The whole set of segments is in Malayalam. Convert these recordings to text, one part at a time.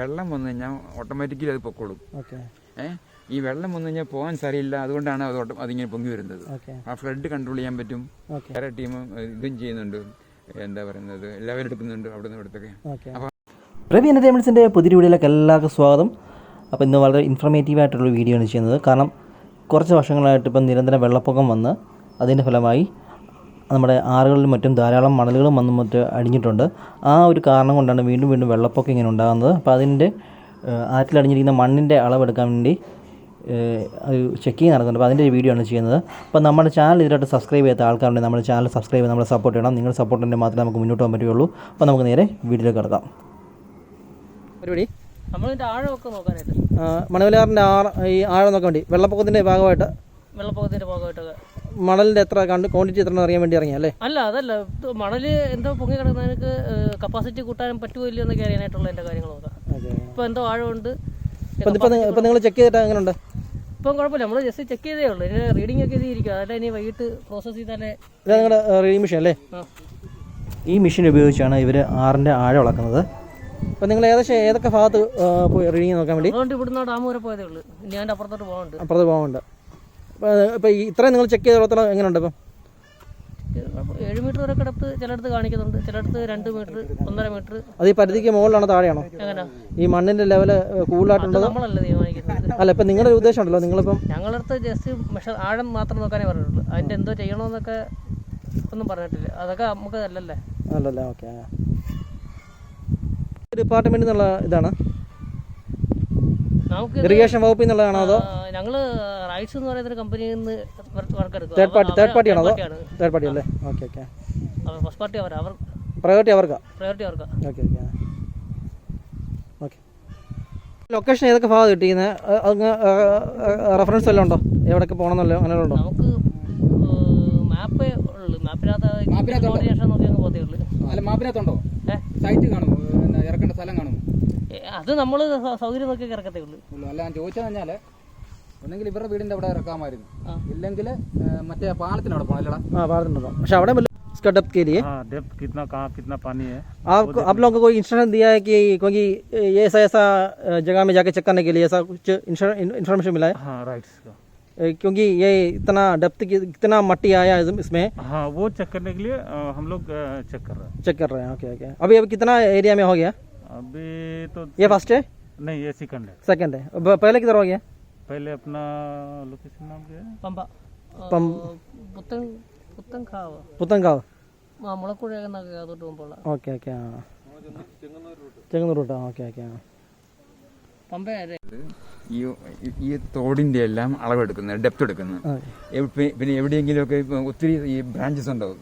വെള്ളം വന്നു കഴിഞ്ഞാൽ ഓട്ടോമാറ്റിക്കലി അത് പൊക്കോളും. ഈ വെള്ളം വന്നു കഴിഞ്ഞാൽ പോകാൻ സ്ഥലമില്ല, അതുകൊണ്ടാണ് അതിങ്ങനെ പൊങ്ങി വരുന്നത്. ആ ഫ്ലഡ് കൺട്രോൾ ചെയ്യാൻ പറ്റും. വേറെ ടീം ഇതും ചെയ്യുന്നുണ്ട്, എന്താ പറയുന്നത്, ലെവൽ എടുക്കുന്നുണ്ട് അവിടെ നിന്ന് ഇവിടത്തൊക്കെ. അപ്പോൾ റവി എൻ്റർടൈൻമെൻറ്റ്സിൻ്റെ പുതിയ വീഡിയോയിലേക്ക് എല്ലാവർക്കും സ്വാഗതം. അപ്പോൾ ഇന്ന് വളരെ ഇൻഫർമേറ്റീവ് ആയിട്ടുള്ള വീഡിയോ ആണ് ചെയ്യുന്നത്. കാരണം കുറച്ച് വർഷങ്ങളായിട്ട് ഇപ്പം നിരന്തരം വെള്ളപ്പൊക്കം വന്ന് അതിൻ്റെ ഫലമായി നമ്മുടെ ആറുകളിലും മറ്റും ധാരാളം മണലുകളും മറ്റ് അടിഞ്ഞിട്ടുണ്ട്. ആ ഒരു കാരണം കൊണ്ടാണ് വീണ്ടും വെള്ളപ്പൊക്കം ഇങ്ങനെ ഉണ്ടാകുന്നത്. അപ്പോൾ അതിൻ്റെ ആറ്റിലടിഞ്ഞിരിക്കുന്ന മണ്ണിൻ്റെ അളവെടുക്കാൻ വേണ്ടി ചെക്കിങ് നടക്കുന്നുണ്ട്. അപ്പോൾ അതിൻ്റെ ഒരു വീഡിയോ ആണ് ചെയ്യുന്നത്. അപ്പോൾ നമ്മുടെ ചാനൽ ഇതിലായിട്ട് സബ്സ്ക്രൈബ് ചെയ്യാത്ത ആൾക്കാരുണ്ടെങ്കിൽ നമ്മുടെ ചാനൽ സബ്സ്ക്രൈബ് ചെയ്ത് നമ്മളെ സപ്പോർട്ട് ചെയ്യണം. നിങ്ങൾ സപ്പോർട്ട് ഉണ്ടെങ്കിൽ മാത്രമേ നമുക്ക് മുന്നോട്ട് പോകാൻ പറ്റുകയുള്ളൂ. അപ്പോൾ നമുക്ക് നേരെ വീഡിയോയിലേക്ക് കിടക്കാം. പരിപാടി നമ്മളിതിൻ്റെ ആഴമൊക്കെ നോക്കാനായിട്ട് മണവലാറിൻ്റെ ഈ ആഴം നോക്കാൻ വേണ്ടി വെള്ളപ്പൊക്കത്തിൻ്റെ ഭാഗമായിട്ടൊക്കെ മണലിൻ്റെ എത്ര ക്വാണ്ടിറ്റി എത്ര അറിയാൻ വേണ്ടി ഇറങ്ങിയ അല്ലേ? അല്ല, അതല്ല, മണൽ എന്തോ പൊങ്ങി കിടക്കുന്നതിനൊക്കെ കപ്പാസിറ്റി കൂട്ടാൻ പറ്റുമോ ഇല്ലയോ എന്നൊക്കെ അറിയാനായിട്ടുള്ള എൻ്റെ കാര്യങ്ങൾ നോക്കാം. ഇപ്പോൾ എന്തോ ആഴമുണ്ട്. ഇപ്പം നിങ്ങൾ ചെക്ക് ചെയ്തിട്ട് എങ്ങനെയുണ്ട്? ഇപ്പം കുഴപ്പമില്ല, നമ്മൾ ജസ്റ്റ് ചെക്ക് ചെയ്തേ ഉള്ളൂ. ഇതിന് റീഡിംഗ് ഒക്കെ ചെയ്തിരിക്കും. അതല്ല ഇനി വൈകിട്ട് പ്രോസസ്സ് ചെയ്താലേ. ഇതാണ് നിങ്ങളുടെ റീഡിംഗ് മെഷീൻ അല്ലേ? ഈ മെഷീൻ ഉപയോഗിച്ചാണ് ഇവർ ആറിൻ്റെ ആഴം അളക്കുന്നത്. അപ്പോൾ നിങ്ങൾ ഏതൊക്കെ ഭാഗത്ത് പോയി റീഡിങ് നോക്കാൻ വേണ്ടി? അതുകൊണ്ട് ഇവിടുന്ന് ഡാം വരെ പോയതേ ഉള്ളൂ. ഇനി അതിൻ്റെ അപ്പുറത്തോട്ട് പോകാനുണ്ട്. അപ്പോൾ ഇത്രയും നിങ്ങൾ ചെക്ക് ചെയ്തോളത്തോളം എങ്ങനെയുണ്ട്? ഇപ്പം 7 മീറ്റർ വരെ കിടപ്പ് ചിലയിടത്ത് കാണിക്കുന്നുണ്ട്, ചിലയിടത്ത് 2 മീറ്റർ 1.5 മീറ്റർ. അത് ഈ പരിധിക്ക് മുകളിലാണോ താഴെയാണോ? എങ്ങനെ ഈ മണ്ണിന്റെ ലെവല് കൂടുതലായിട്ടുള്ളത് നമ്മളല്ല തീരുമാനിക്കുന്നത്. അല്ല, ഇപ്പം നിങ്ങളുടെ ഉദ്ദേശം ഉണ്ടല്ലോ, നിങ്ങളിപ്പം ഞങ്ങളടുത്ത് ജസ്റ്റ് ആഴം മാത്രം നോക്കാനേ പറഞ്ഞിട്ടുള്ളൂ. അതിൻ്റെ എന്തോ ചെയ്യണമെന്നൊക്കെ ഒന്നും പറഞ്ഞിട്ടില്ല. അതൊക്കെ നമുക്ക് അല്ലല്ലേ. ഓക്കെ. ഡിപ്പാർട്ട്മെന്റ് എന്നുള്ള ഇതാണ്, നമുക്ക് ഇറിഗേഷൻ വകുപ്പിൽ നിന്നുള്ളതാണോ അതോ ഞങ്ങൾ റൈറ്റ്സ് എന്ന് പറയുന്ന കമ്പനിയിൽ നിന്ന് വർക്ക് എടുക്കും. തേർഡ് പാർട്ടി ആണോ? തേർഡ് പാർട്ടി അല്ലേ? ഓക്കെ. ഫസ്റ്റ് പാർട്ടി അവർ പ്രയോറിറ്റി അവർക്കാ. ഓക്കെ. ലൊക്കേഷൻ ഏതൊക്കെ ഭാഗം കിട്ടിക്കുന്നത്? റെഫറൻസ് വല്ലതും ഉണ്ടോ? എവിടെയൊക്കെ പോകണമെന്നല്ലോ അങ്ങനെ ഉണ്ടോ? നമുക്ക് മാപ്പേ ഉള്ളു. മാപ്പിനകത്ത് നോക്കി അങ്ങ് പോകത്തേ ഉള്ളൂ. അല്ല, മാപ്പിനകത്തുണ്ടോ? സൈറ്റ് കാണും, ഇറക്കേണ്ട സ്ഥലം കാണും. അത് നമ്മൾ സൗകര്യം നോക്കി ഇറക്കത്തേ ഉള്ളൂ. അല്ല, ഞാൻ ചോദിച്ചത് കഴിഞ്ഞാല് ഒന്നെങ്കിൽ ഇവരുടെ വീടിന്റെ അവിടെ ഇറക്കാമായിരുന്നു, ഇല്ലെങ്കിൽ മറ്റേ പാലത്തിനവിടെ പോകണം. പാലത്തിനോ? പക്ഷെ അവിടെ इसका डेप्थ के लिए डेप्थ कितना, कहाँ कितना पानी है? आप लोगों को कोई इंस्ट्रक्शन दिया है कि क्योंकि ये ऐसा जगह में जाके चेक करने के लिए ऐसा कुछ इन्फॉर्मेशन मिला है? हाँ, राइट. क्योंकि ये इतना डेप्थ कितना मट्टी आया है इसमें? हाँ, वो चेक करने के लिए हम लोग चेक कर रहे हैं. ओके. अभी कितना एरिया में हो गया? अभी तो ये फर्स्ट है? नहीं, ये सेकंड है. पहले किधर हो गया? पहले अपना लोकेशन नाम क्या है? പുത്തൻകാവ്. മുളക്കുഴ എന്നൊക്കെ അതോട്ട് പോകുമ്പോൾ. ഓക്കെ. ചെങ്ങന്നൂർ റൂട്ടാ. ഓക്കെ. ഈ തോടിന്റെ എല്ലാം അളവെടുക്കുന്നത്, ഡെപ്ത് എടുക്കുന്നത്. പിന്നെ എവിടെയെങ്കിലുമൊക്കെ ഒത്തിരി ഈ ബ്രാഞ്ചസ് ഉണ്ടാവും.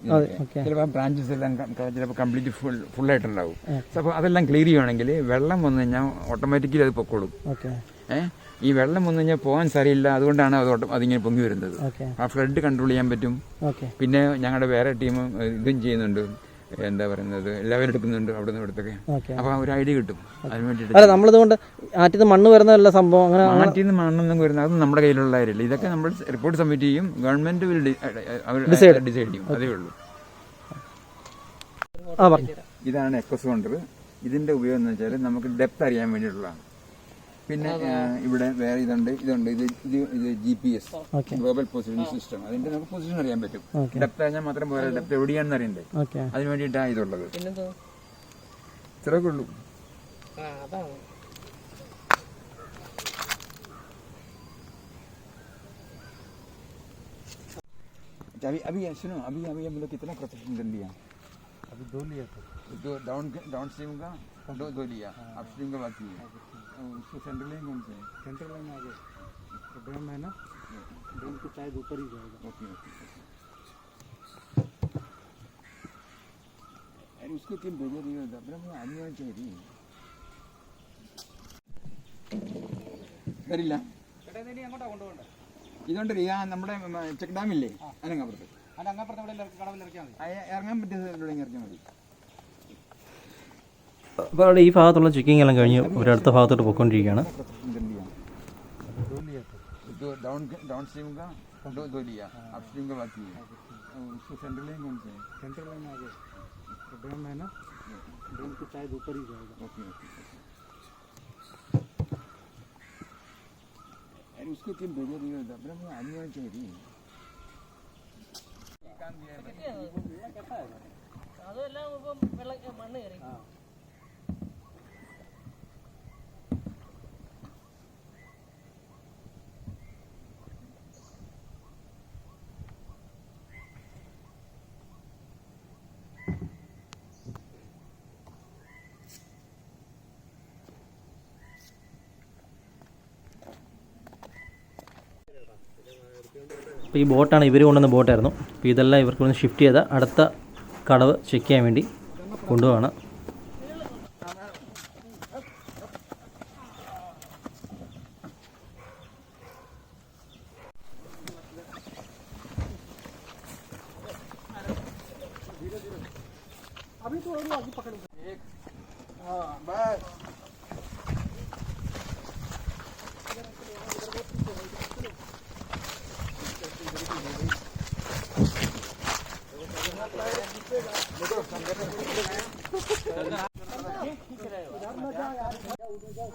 ചിലപ്പോൾ ബ്രാഞ്ചസ് എല്ലാം ചിലപ്പോൾ കംപ്ലീറ്റ് ഫുള്ളായിട്ടുണ്ടാവും. അപ്പോൾ അതെല്ലാം ക്ലിയർ ചെയ്യുകയാണെങ്കിൽ വെള്ളം വന്നു കഴിഞ്ഞാൽ ഓട്ടോമാറ്റിക്കലി അത് പൊക്കോളും. ഈ വെള്ളം വന്നു കഴിഞ്ഞാൽ പോകാൻ സ്ഥലമില്ല, അതുകൊണ്ടാണ് അതിങ്ങനെ പൊങ്ങി വരുന്നത്. ആ ഫ്ലഡ് കൺട്രോൾ ചെയ്യാൻ പറ്റും. പിന്നെ ഞങ്ങളുടെ വേറെ ടീം ഇതും ചെയ്യുന്നുണ്ട്, എന്താ പറയുന്നത്, ലെവൽ എടുക്കുന്നുണ്ട് അവിടെ നിന്ന് ഇവിടത്തൊക്കെ. അപ്പൊ ഒരു ഐഡിയ കിട്ടും അതിന് വേണ്ടിയിട്ട്. നമ്മളിതുകൊണ്ട് ആറ്റിൽ മണ്ണ് വരുന്നതല്ല സംഭവം. അങ്ങനെ ആറ്റിൽ നിന്ന് മണ്ണൊന്നും വരുന്നത് അത് നമ്മുടെ കയ്യിലുള്ള കാര്യമില്ല. ഇതൊക്കെ നമ്മൾ റിപ്പോർട്ട് സബ്മിറ്റ് ചെയ്യും, ഗവൺമെന്റ് ഡിസൈഡ് ചെയ്യും, അതേ ഉള്ളൂ. ഇതാണ് എക്കോസോണ്ടർ. ഇതിന്റെ ഉപയോഗം എന്ന് വെച്ചാൽ നമുക്ക് ഡെപ്ത് അറിയാൻ വേണ്ടിയിട്ടുള്ളതാണ്. പിന്നെ ഇവിടെ വേറെ ഇതുണ്ട്. ഇത് GPS, ഗ്ലോബൽ പൊസിഷൻ സിസ്റ്റം. അതിന്റെ നമുക്ക് പൊസിഷൻ അറിയാൻ പറ്റും. ഡെപ്ത് അറിഞ്ഞാൽ മാത്രം പോരാ, ഡെപ്ത് എവിടെയാണെന്ന് അറിയണ്ടേ. അതിന് വേണ്ടിയിട്ടാണ് ഇതുള്ളത്. ഇത്രയൊക്കെ ഉള്ളൂ. अभी सुनो, अभी हम लोग कितना प्रोटेक्शन कर लिया? अभी 2 लिया था. तो डाउन स्ट्रीम का 2 लिया, अप स्ट्रीम का बाकी है. उसको सेंट्रल लाइन कौन से? सेंट्रल लाइन आगे डैम है ना, डैम के शायद ऊपर ही जाएगा. ओके. अरे उसको क्यों भेजा नहीं होता? अपना आदमी होना चाहिए. വരില്ല. ഇതുകൊണ്ട് നമ്മുടെ ചെക്ക് ഡാമില്ലേ, അതിനങ്ങപ്പുറത്ത് ഇറങ്ങാൻ പറ്റിയ ഇറങ്ങിയാൽ മതി. അപ്പോൾ അവിടെ ഈ ഭാഗത്തുള്ള ചെക്കിംഗ് എല്ലാം കഴിഞ്ഞ് ഒരടുത്ത ഭാഗത്തോട്ട് പോയിക്കൊണ്ടിരിക്കുകയാണ്. डाउन स्ट्रीम का 2 लिया, अप स्ट्रीम का बाकी है. उसको सेंट्रल लाइन कौन से? सेंट्रल लाइन आगे डैम है ना, डैम के शायद ऊपर ही जाएगा. ओके. उसके 3 भेजे दिए होता फिर मैं आदमी होना चाहिए അതെല്ലാം ഇപ്പം വെള്ളം മണ്ണ് കയറി അപ്പോൾ ഈ ബോട്ടാണ് ഇവർ കൊണ്ടുവന്ന ബോട്ടായിരുന്നു. അപ്പോൾ ഇതെല്ലാം ഇവർക്ക് ഒന്ന് ഷിഫ്റ്റ് ചെയ്ത അടുത്ത കടവ് ചെക്ക് ചെയ്യാൻ വേണ്ടി കൊണ്ടുപോവാണ്.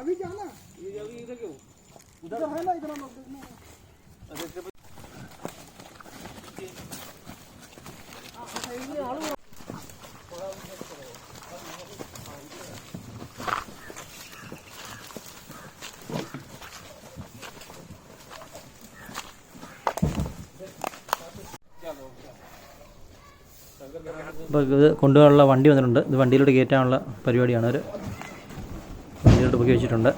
अभी जाना इधर क्यों उधर है ना इधर लोग അപ്പോൾ ഇത് കൊണ്ടുപോകാനുള്ള വണ്ടി വന്നിട്ടുണ്ട്. ഇത് വണ്ടിയിലോട്ട് കയറ്റാനുള്ള പരിപാടിയാണ്. അവർ വണ്ടിയിലോട്ട് പൊക്കി വെച്ചിട്ടുണ്ട്.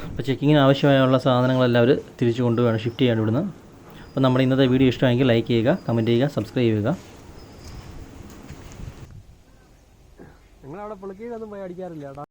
അപ്പോൾ ചെക്കിങ്ങിന് ആവശ്യമായുള്ള സാധനങ്ങളെല്ലാം അവർ തിരിച്ചു കൊണ്ടുപോവാണ്, ഷിഫ്റ്റ് ചെയ്യാൻ ഇവിടുന്ന്. അപ്പോൾ നമ്മുടെ ഇന്നത്തെ വീഡിയോ ഇഷ്ടമെങ്കിൽ ലൈക്ക് ചെയ്യുക, കമൻറ്റ് ചെയ്യുക, സബ്സ്ക്രൈബ് ചെയ്യുക. നിങ്ങളവിടെ പുളിക്കീഴൊന്നും പോയി അടിക്കാറില്ല.